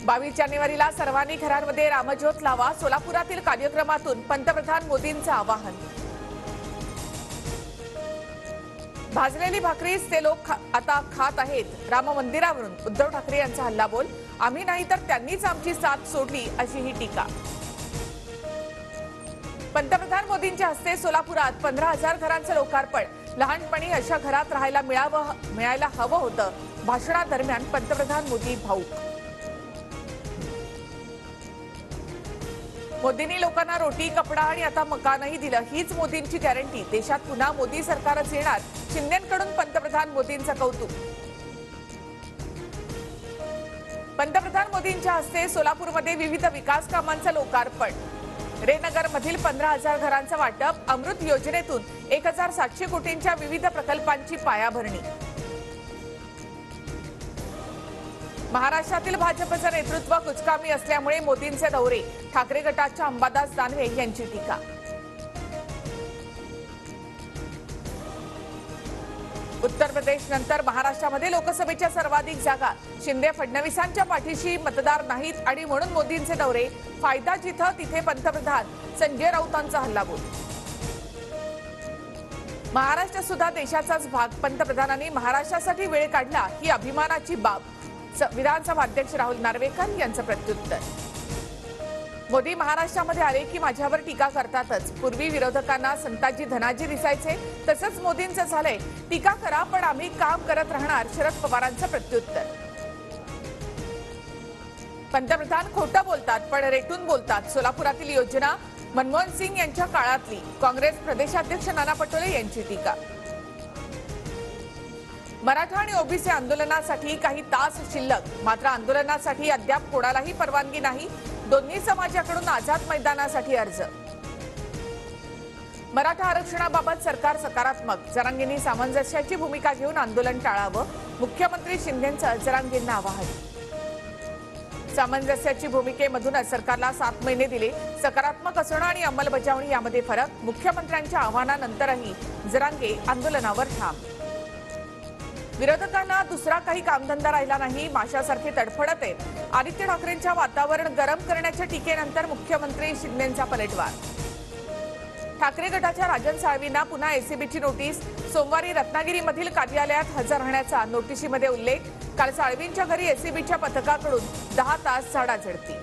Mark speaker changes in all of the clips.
Speaker 1: 22 जानेवारीला सर्वांनी घरांमध्ये रामज्योत लावा. सोलापुरातील कार्यक्रमातून पंतप्रधान मोदींचं आवाहन. भाजलेली भाकरीच ते लोक आता खात आहेत. राम मंदिरावरून उद्धव ठाकरे यांचा हल्लाबोल. आम्ही नाही तर त्यांनीच आमची साथ सोडली अशी ही टीका. पंतप्रधान मोदींच्या हस्ते सोलापुरात 15,000 घरांचं लोकार्पण. लहानपणी अशा घरात राहायला मिळायला हवं होतं. भाषणादरम्यान पंतप्रधान मोदी भाऊक. मोदींनी लोकांना रोटी, कपडा आणि आता मकानही दिलं. हीच मोदींची गॅरंटी. देशात पुन्हा मोदी सरकारच येणार. शिंदेंकडून पंतप्रधान मोदींचं कौतुक. पंतप्रधान मोदींच्या हस्ते सोलापूरमध्ये विविध विकास कामांचं लोकार्पण. रेनगर मधील 15,000 घरांचं वाटप. अमृत योजनेतून 1,700 कोटींच्या विविध प्रकल्पांची पायाभरणी. महाराष्ट्रातील भाजपचं नेतृत्व कुचकामी असल्यामुळे मोदींचे दौरे. ठाकरे गटाच्या अंबादास दानवे यांची टीका. उत्तर प्रदेश नंतर महाराष्ट्रामध्ये लोकसभेच्या सर्वाधिक जागा. शिंदे फडणवीसांच्या पाठीशी मतदार नाहीत आणि म्हणून मोदींचे दौरे. फायदा जिथं तिथे पंतप्रधान. संजय राऊतांचा हल्लाबोल. महाराष्ट्र सुद्धा देशाचाच भाग. पंतप्रधानांनी महाराष्ट्रासाठी वेळ काढला ही अभिमानाची बाब. विधानसभा अध्यक्ष राहुल नार्वेकर यांचं प्रत्युत्तर. मोदी महाराष्ट्रामध्ये आले की माझ्यावर टीका करतातच. पूर्वी विरोधकांना संताजी धनाजी दिसायचे, तसंच मोदींचं झालंय. टीका करा पण आम्ही काम करत राहणार. शरद पवारांचं प्रत्युत्तर. पंतप्रधान खोटं बोलतात पण रेटून बोलतात. सोलापुरातील योजना मनमोहन सिंग यांच्या काळातली. काँग्रेस प्रदेशाध्यक्ष नाना पटोले यांची टीका. मराठा आणि ओबीसी आंदोलनासाठी काही तास शिल्लक. मात्र आंदोलनासाठी अद्याप कोणालाही परवानगी नाही. दोन्ही समाजाकडून आझाद मैदानासाठी अर्ज. मराठा आरक्षणाबाबत सरकार सकारात्मक. जरांगेंनी सामंजस्याची भूमिका घेऊन आंदोलन टाळावं. मुख्यमंत्री शिंदेंचं जरांगेंना आवाहन. सामंजस्याची भूमिकेमधूनच सरकारला 7 महिने दिले. सकारात्मक असणं आणि अंमलबजावणी यामध्ये फरक. मुख्यमंत्र्यांच्या आव्हानानंतरही जरांगे आंदोलनावर ठाम. विरोधकांना दुसरा काही कामधंदा राहिला नाही. माशासारखे तडफडत आहेत. आदित्य ठाकरेंच्या वातावरण गरम करण्याच्या टीकेनंतर मुख्यमंत्री शिंदेंचा पलटवार. ठाकरे गटाच्या राजन साळवींना पुन्हा एसीबीची नोटीस. सोमवारी रत्नागिरीमधील कार्यालयात हजर राहण्याचा नोटिशीमध्ये उल्लेख. काल साळवींच्या घरी एसीबीच्या पथकाकडून 10 तास झाडाझडती.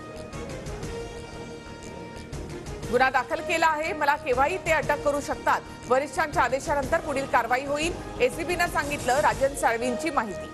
Speaker 1: गुन्हा दाखल केला आहे. मला केव्हाही ते अटक करू शकतात. वरिष्ठांच्या आदेशानंतर पुढील कारवाई होईल. एसीबीनं सांगितलं. राजन साळवींची माहिती.